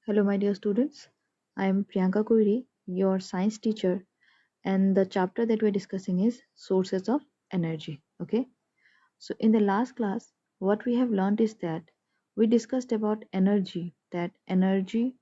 Hello, my dear students. I am Priyanka Koiri, your science teacher, and the chapter that we're discussing is sources of energy. Okay, so in the last class, what we have learned is that we discussed about energy, that energy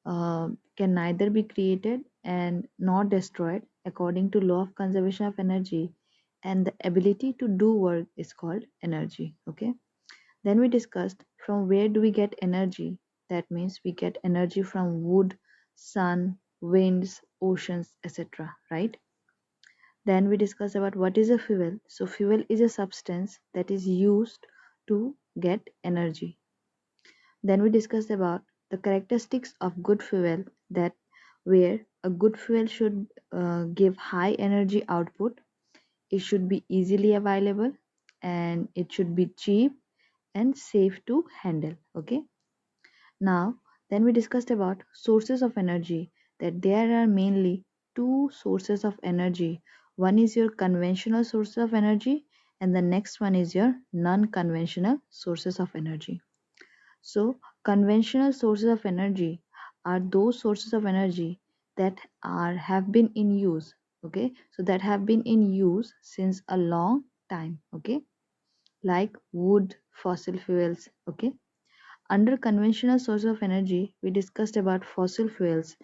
can neither be created and nor destroyed according to law of conservation of energy, and the ability to do work is called energy. Okay, then we discussed from where do we get energy. That means we get energy from wood, sun, winds, oceans, etc. Right? Then we discussed about what is a fuel. So fuel is a substance that is used to get energy. Then we discussed about the characteristics of good fuel, that where a good fuel should give high energy output, it should be easily available, and it should be cheap and safe to handle. Okay. Now, then we discussed about sources of energy, that there are mainly two sources of energy. One is your conventional source of energy, and the next one is your non-conventional sources of energy. So, conventional sources of energy are those sources of energy that are have been in use. Okay, so that have been in use since a long time. Okay, like wood, fossil fuels. Okay, under conventional source of energy, we discussed about fossil fuels,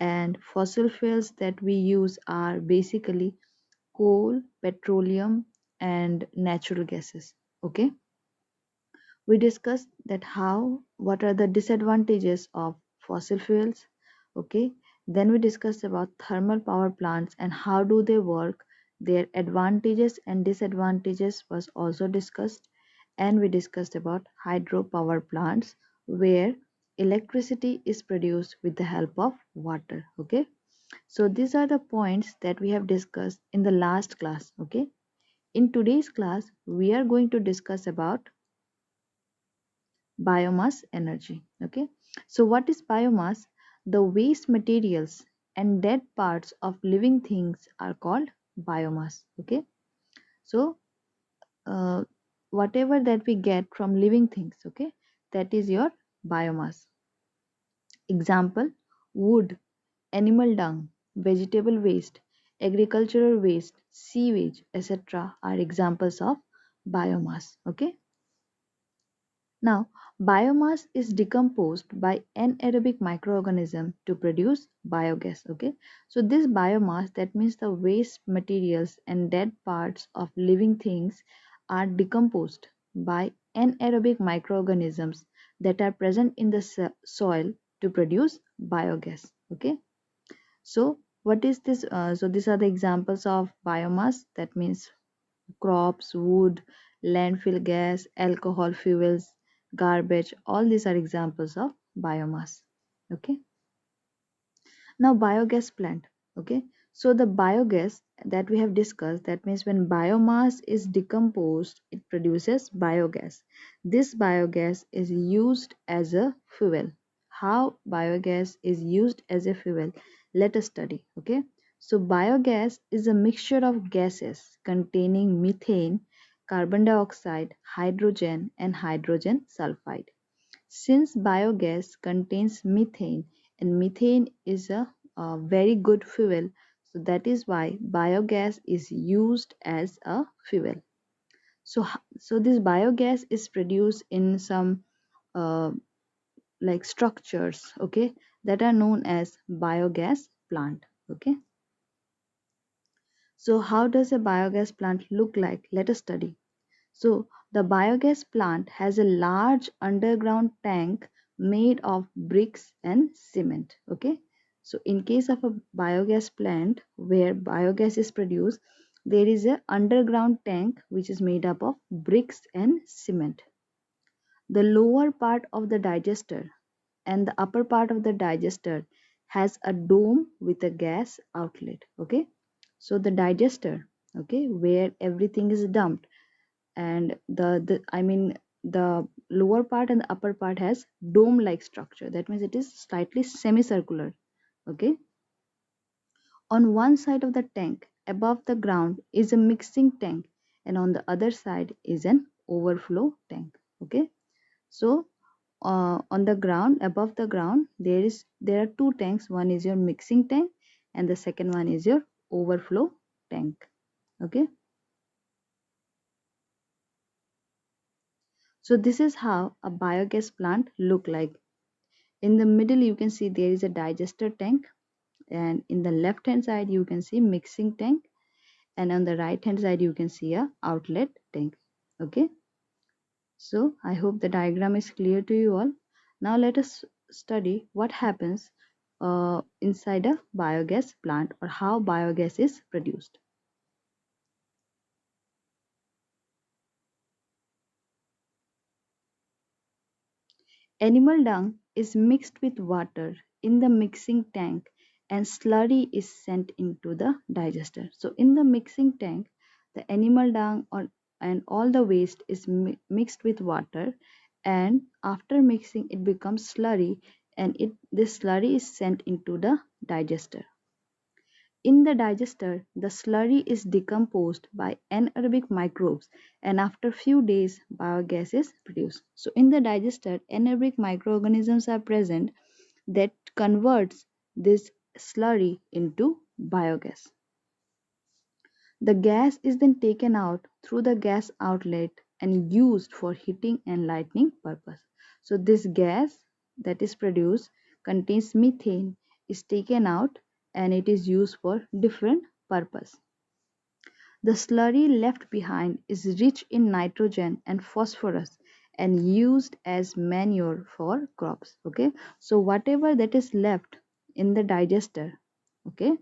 and fossil fuels that we use are basically coal, petroleum, and natural gases. Okay, we discussed that how what are the disadvantages of fossil fuels. Okay, then we discussed about thermal power plants and how do they work. Their advantages and disadvantages was also discussed, and we discussed about hydropower plants where electricity is produced with the help of water. Okay, so these are the points that we have discussed in the last class. Okay, in today's class we are going to discuss about biomass energy. Okay, so what is biomass? The waste materials and dead parts of living things are called biomass. Okay, so uh, whatever that we get from living things, okay, that is your biomass. Example: wood, animal dung, vegetable waste, agricultural waste, sewage, etc. are examples of biomass. Okay, now, biomass is decomposed by anaerobic microorganism to produce biogas. Okay, so this biomass, that means the waste materials and dead parts of living things, are decomposed by anaerobic microorganisms that are present in the soil to produce biogas. Okay, so what is this? So these are the examples of biomass. That means crops, wood, landfill gas, alcohol fuels, garbage, all these are examples of biomass. Okay. Now biogas plant. Okay. So the biogas that we have discussed, that means when biomass is decomposed, it produces biogas. This biogas is used as a fuel. How biogas is used as a fuel? Let us study. Okay. So biogas is a mixture of gases containing methane, carbon dioxide, hydrogen, and hydrogen sulfide. Since biogas contains methane, and methane is a very good fuel, so that is why biogas is used as a fuel. So this biogas is produced in some uh, like structures, okay, that are known as biogas plant. Okay, so how does a biogas plant look like? Let us study. So, the biogas plant has a large underground tank made of bricks and cement. Okay. So, in case of a biogas plant where biogas is produced, there is a underground tank which is made up of bricks and cement. The lower part of the digester and the upper part of the digester has a dome with a gas outlet. Okay. So, the digester, okay, where everything is dumped, and the I mean the lower part and the upper part has dome like structure. That means it is slightly semicircular. Okay, on one side of the tank above the ground is a mixing tank, and on the other side is an overflow tank. Okay, so on the ground, above the ground, there are two tanks. One is your mixing tank and the second one is your overflow tank. Okay, so this is how a biogas plant look like. In the middle you can see there is a digester tank, and in the left hand side you can see mixing tank, and on the right hand side you can see a outlet tank. Okay, so I hope the diagram is clear to you all. Now let us study what happens inside a biogas plant, or how biogas is produced. Animal dung is mixed with water in the mixing tank and slurry is sent into the digester. So in the mixing tank, the animal dung and all the waste is mixed with water, and after mixing it becomes slurry, and this slurry is sent into the digester. In the digester, the slurry is decomposed by anaerobic microbes, and after few days biogas is produced. So in the digester, anaerobic microorganisms are present that converts this slurry into biogas. The gas is then taken out through the gas outlet and used for heating and lighting purpose. So this gas that is produced contains methane, is taken out, and it is used for different purpose. The slurry left behind is rich in nitrogen and phosphorus and used as manure for crops. Okay, so whatever that is left in the digester, okay,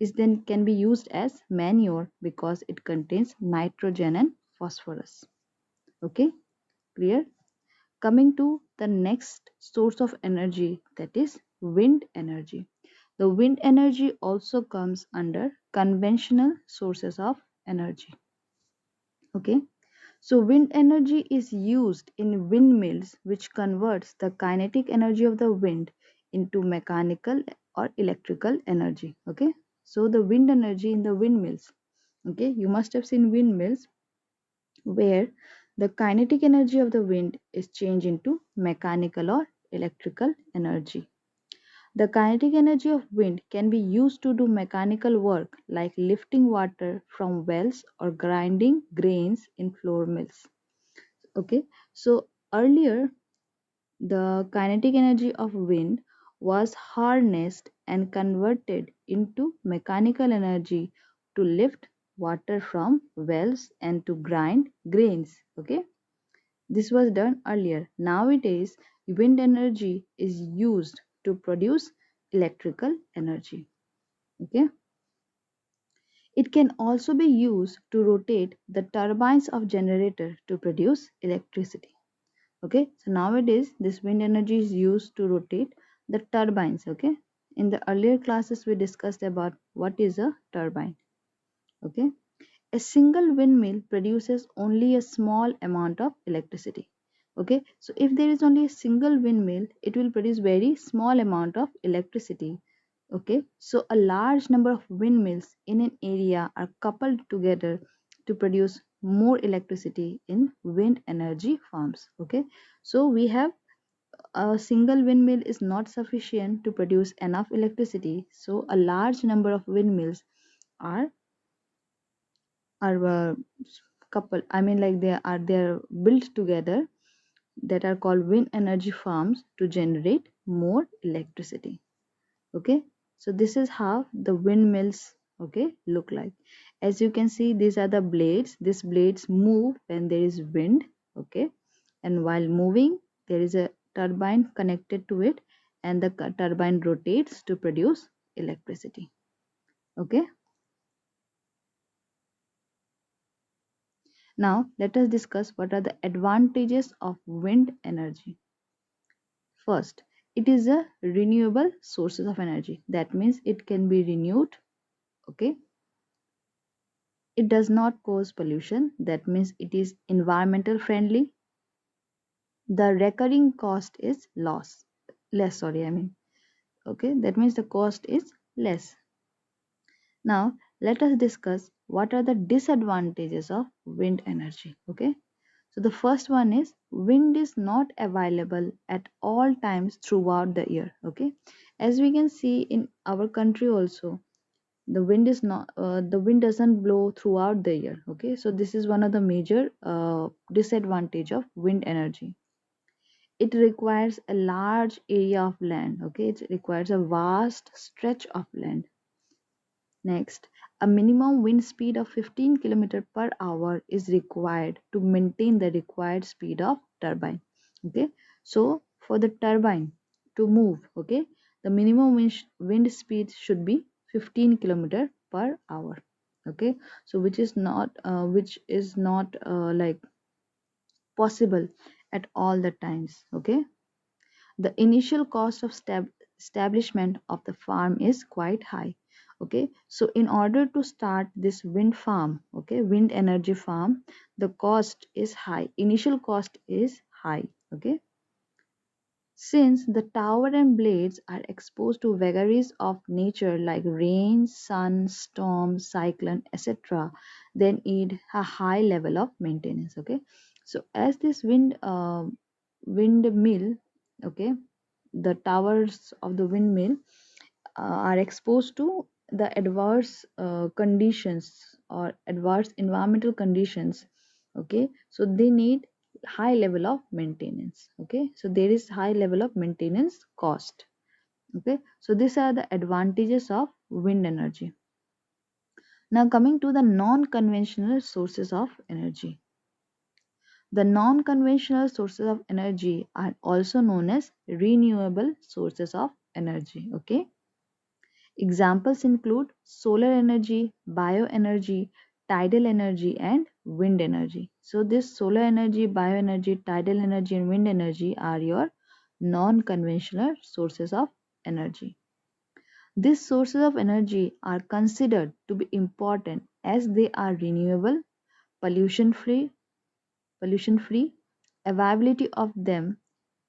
is then can be used as manure because it contains nitrogen and phosphorus. Okay, clear? Coming to the next source of energy, that is wind energy. The wind energy also comes under conventional sources of energy. Okay, so wind energy is used in windmills, which converts the kinetic energy of the wind into mechanical or electrical energy. Okay, so the wind energy in the windmills. Okay, you must have seen windmills where the kinetic energy of the wind is changed into mechanical or electrical energy. The kinetic energy of wind can be used to do mechanical work like lifting water from wells or grinding grains in flour mills. Okay, so earlier the kinetic energy of wind was harnessed and converted into mechanical energy to lift water from wells and to grind grains. Okay, this was done earlier. Nowadays, wind energy is used to produce electrical energy. Okay. It can also be used to rotate the turbines of generator to produce electricity. Okay. So nowadays, this wind energy is used to rotate the turbines. Okay. In the earlier classes, we discussed about what is a turbine. Okay. A single windmill produces only a small amount of electricity. Okay, so if there is only a single windmill, it will produce very small amount of electricity. Okay, so a large number of windmills in an area are coupled together to produce more electricity in wind energy farms. Okay, so we have a single windmill is not sufficient to produce enough electricity, so a large number of windmills are are couple, I mean, like they're built together, that are called wind energy farms to generate more electricity. Okay, so this is how the windmills, okay, look like. As you can see, these are the blades. These blades move when there is wind. Okay, and while moving there is a turbine connected to it, and the turbine rotates to produce electricity. Okay, now let us discuss what are the advantages of wind energy. First, it is a renewable sources of energy. That means it can be renewed. Okay. It does not cause pollution. That means it is environmental friendly. The recurring cost is less. Sorry, I mean. Okay. That means the cost is less. Now, let us discuss what are the disadvantages of wind energy. Okay. So the first one is wind is not available at all times throughout the year. Okay, as we can see in our country also, the wind doesn't blow throughout the year. Okay, so this is one of the major disadvantage of wind energy. It requires a large area of land. Okay, it requires a vast stretch of land. Next, a minimum wind speed of 15 km per hour is required to maintain the required speed of turbine. Okay, so for the turbine to move, okay, the minimum wind speed should be 15 km per hour. Okay, so which is not like possible at all the times. Okay, the initial cost of establishment of the farm is quite high. Okay, so in order to start this wind farm, okay, wind energy farm, the cost is high, initial cost is high. Okay, since the tower and blades are exposed to vagaries of nature like rain, sun, storm, cyclone, etc., they need a high level of maintenance. Okay, so as this windmill, okay, the towers of the windmill are exposed to the adverse conditions or adverse environmental conditions. Okay, so they need high level of maintenance. Okay, so there is high level of maintenance cost. Okay, so these are the advantages of wind energy. Now coming to the non-conventional sources of energy. The non-conventional sources of energy are also known as renewable sources of energy. Okay, examples include solar energy, bioenergy, tidal energy, and wind energy. So, this solar energy, bioenergy, tidal energy, and wind energy are your non conventional sources of energy. These sources of energy are considered to be important as they are renewable, pollution free, availability of them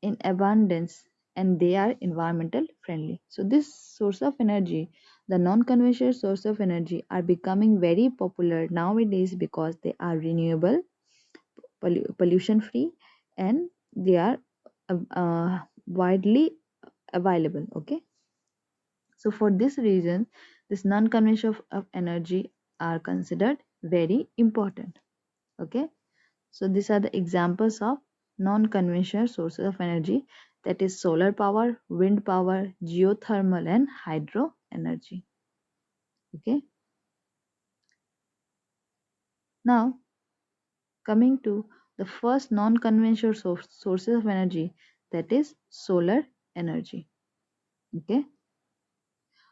in abundance, and they are environmental friendly. So this source of energy, the non-conventional source of energy, are becoming very popular nowadays because they are renewable, pollution free, and they are widely available. Okay, so for this reason, this non-conventional of energy are considered very important. Okay, so these are the examples of non-conventional sources of energy, that is solar power, wind power, geothermal, and hydro energy. Okay. Now coming to the first non-conventional sources of energy, that is solar energy. Okay.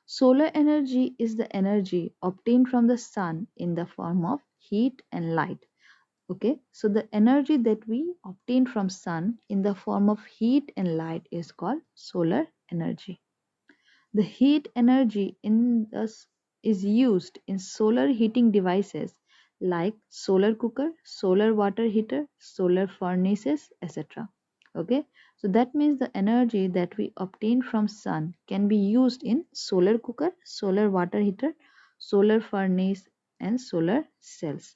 Solar energy is the energy obtained from the sun in the form of heat and light. Okay, so the energy that we obtain from sun in the form of heat and light is called solar energy. The heat energy in this is used in solar heating devices like solar cooker, solar water heater, solar furnaces, etc. Okay, so that means the energy that we obtain from sun can be used in solar cooker, solar water heater, solar furnace, and solar cells.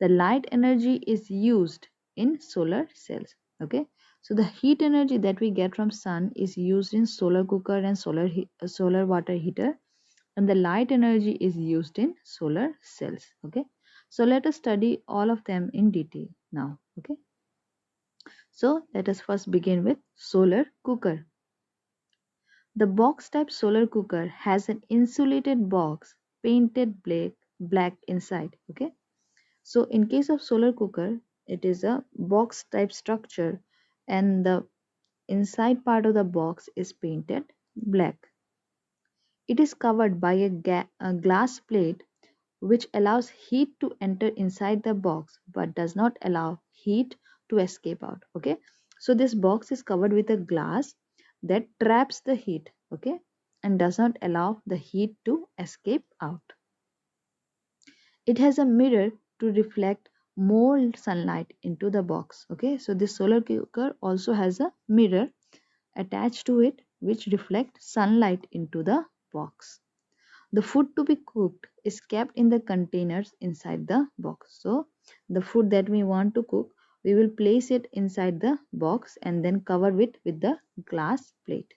The light energy is used in solar cells. Okay, so the heat energy that we get from sun is used in solar cooker and solar water heater, and the light energy is used in solar cells. Okay, so let us study all of them in detail now. Okay, so let us first begin with solar cooker. The box type solar cooker has an insulated box painted black inside. Okay, so in case of solar cooker, it is a box type structure, and the inside part of the box is painted black. It is covered by a glass plate which allows heat to enter inside the box but does not allow heat to escape out. Okay, so this box is covered with a glass that traps the heat, okay, and does not allow the heat to escape out. It has a mirror to reflect more sunlight into the box. Okay, so this solar cooker also has a mirror attached to it which reflects sunlight into the box. The food to be cooked is kept in the containers inside the box. So the food that we want to cook, We will place it inside the box and then cover it with the glass plate.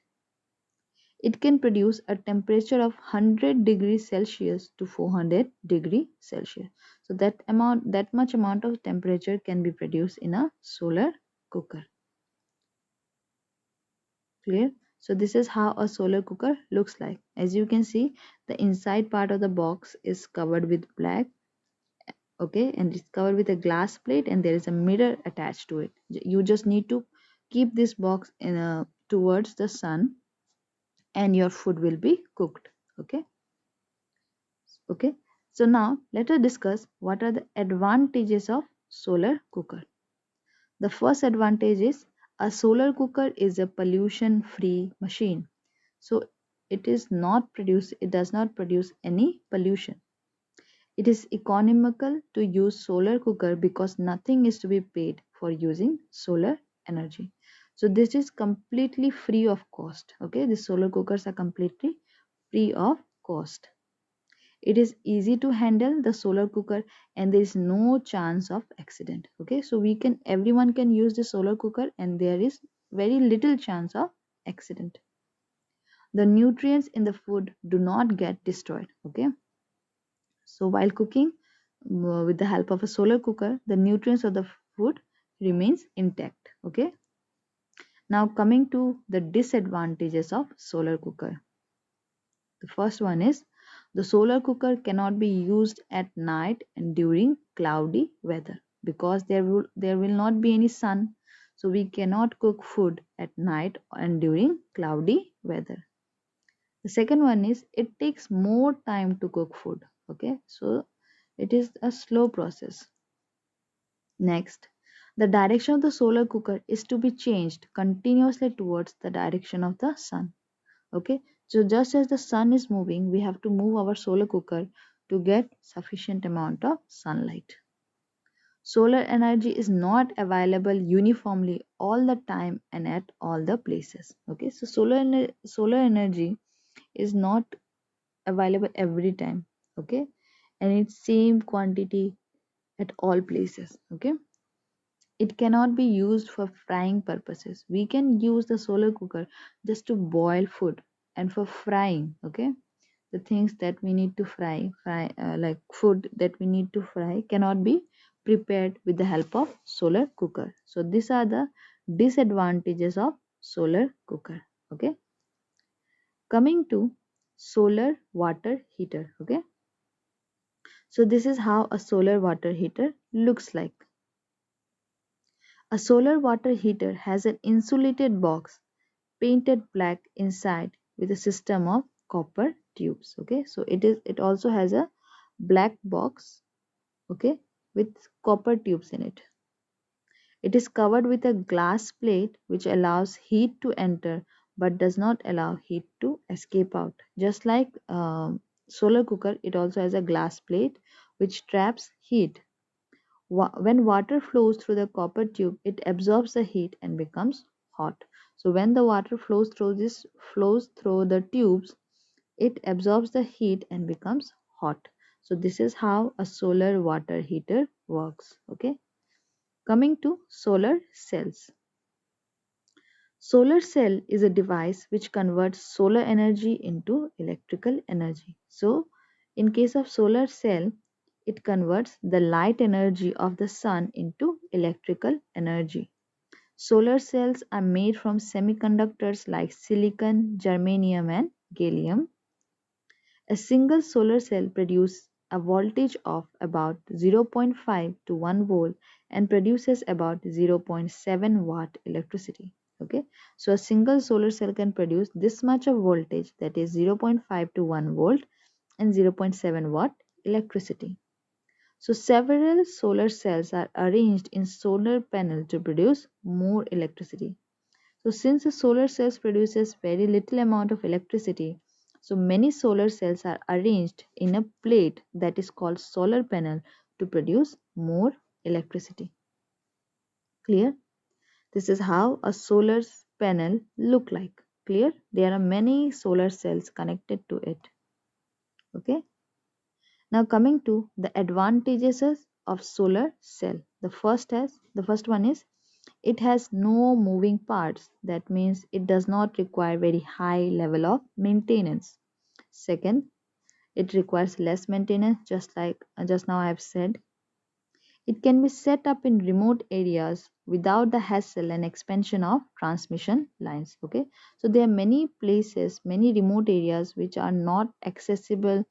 It can produce a temperature of 100 degrees Celsius to 400 degrees Celsius. So that much amount of temperature can be produced in a solar cooker. Clear? So this is how a solar cooker looks like. As you can see, the inside part of the box is covered with black, okay, and it's covered with a glass plate, and there is a mirror attached to it. You just need to keep this box towards the sun, and your food will be cooked. Okay. So now let us discuss what are the advantages of solar cooker. The first advantage is a solar cooker is a pollution free machine. So it does not produce any pollution. It is economical to use solar cooker because nothing is to be paid for using solar energy. So this is completely free of cost. Okay, the solar cookers are completely free of cost. It is easy to handle the solar cooker, and there is no chance of accident. Okay, so everyone can use the solar cooker, and there is very little chance of accident. The nutrients in the food do not get destroyed. Okay, so while cooking with the help of a solar cooker, the nutrients of the food remains intact. Okay, now coming to the disadvantages of solar cooker. The first one is the solar cooker cannot be used at night and during cloudy weather because there will not be any sun, so we cannot cook food at night and during cloudy weather. The second one is it takes more time to cook food. Okay, so it is a slow process. Next, the direction of the solar cooker is to be changed continuously towards the direction of the sun. Okay, so just as the sun is moving, we have to move our solar cooker to get sufficient amount of sunlight. Solar energy is not available uniformly all the time and at all the places. Okay, so solar energy is not available every time. Okay, and it's same quantity at all places. Okay, it cannot be used for frying purposes. We can use the solar cooker just to boil food, and for frying, okay, the things that we need to fry, like food that we need to fry cannot be prepared with the help of solar cooker. So these are the disadvantages of solar cooker. Okay, coming to solar water heater. Okay, so this is how a solar water heater looks like. A solar water heater has an insulated box painted black inside with a system of copper tubes. Okay, so it also has a black box, okay, with copper tubes in it. It is covered with a glass plate which allows heat to enter but does not allow heat to escape out. Just like solar cooker, it also has a glass plate which traps heat. When water flows through the copper tube, it absorbs the heat and becomes hot. So when the water flows through the tubes, it absorbs the heat and becomes hot. So this is how a solar water heater works. Okay. Coming to solar cells. Solar cell is a device which converts solar energy into electrical energy. So in case of solar cell, it converts the light energy of the sun into electrical energy. Solar cells are made from semiconductors like silicon, germanium, and gallium. A single solar cell produces a voltage of about 0.5 to 1 volt and produces about 0.7 watt electricity. Okay, so a single solar cell can produce this much of voltage, that is 0.5 to 1 volt and 0.7 watt electricity. So several solar cells are arranged in solar panel to produce more electricity. So since a solar cell produces very little amount of electricity, so many solar cells are arranged in a plate that is called solar panel to produce more electricity. Clear? This is how a solar panel look like. Clear? There are many solar cells connected to it. Okay. Now coming to the advantages of solar cell. The first one is it has no moving parts. That means it does not require very high level of maintenance. Second, it requires less maintenance, just like just now I have said. It can be set up in remote areas without the hassle and expansion of transmission lines. Okay, so there are many places, many remote areas which are not accessible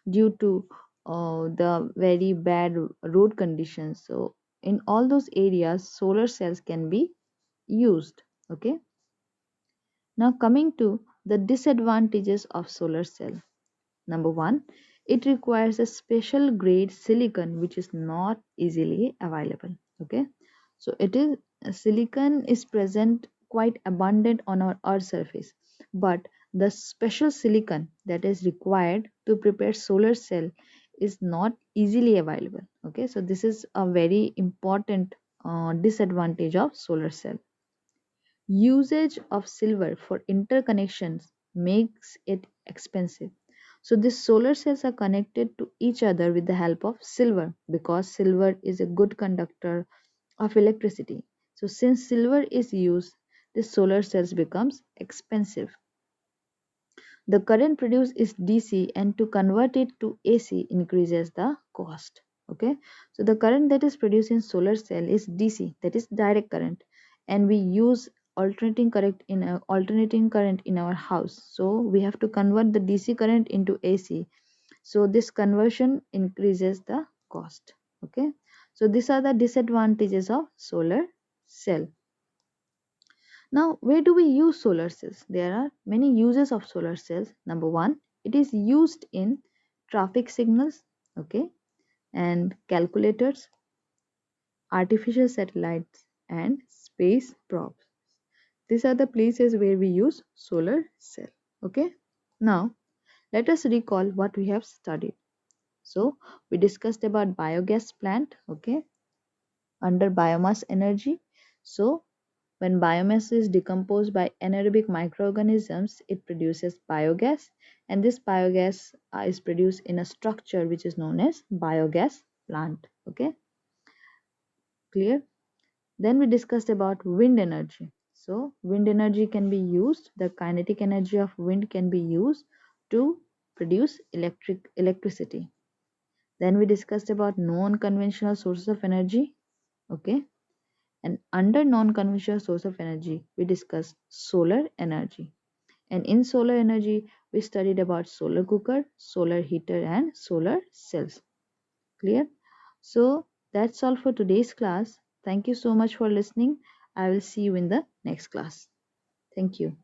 due to the very bad road conditions. So in all those areas, solar cells can be used. Okay, now coming to the disadvantages of solar cell. Number one, it requires a special grade silicon which is not easily available. Okay, so it is silicon is present quite abundant on our earth surface, but the special silicon that is required to prepare solar cell is not easily available. Okay, so this is a very important disadvantage of solar cell. Usage of silver for interconnections makes it expensive. So these solar cells are connected to each other with the help of silver, because silver is a good conductor of electricity. So since silver is used, the solar cells becomes expensive. The current produced is DC, and to convert it to AC increases the cost. Okay, so the current that is produced in solar cell is DC, that is direct current, and we use alternating current in our house. So we have to convert the DC current into AC. So this conversion increases the cost. Okay, so these are the disadvantages of solar cell. Now, where do we use solar cells? There are many uses of solar cells. Number one, it is used in traffic signals, okay, and calculators, artificial satellites, and space probes. These are the places where we use solar cell. Okay. Now, let us recall what we have studied. So, we discussed about biogas plant, okay, under biomass energy. So, when biomass is decomposed by anaerobic microorganisms, it produces biogas, and this biogas is produced in a structure which is known as biogas plant. Okay, clear? Then we discussed about wind energy. So, wind energy can be used, the kinetic energy of wind can be used to produce electricity. Then we discussed about non-conventional sources of energy. Okay, and under non-conventional source of energy, we discussed solar energy. And in solar energy, we studied about solar cooker, solar heater, and solar cells. Clear? So that's all for today's class. Thank you so much for listening. I will see you in the next class. Thank you.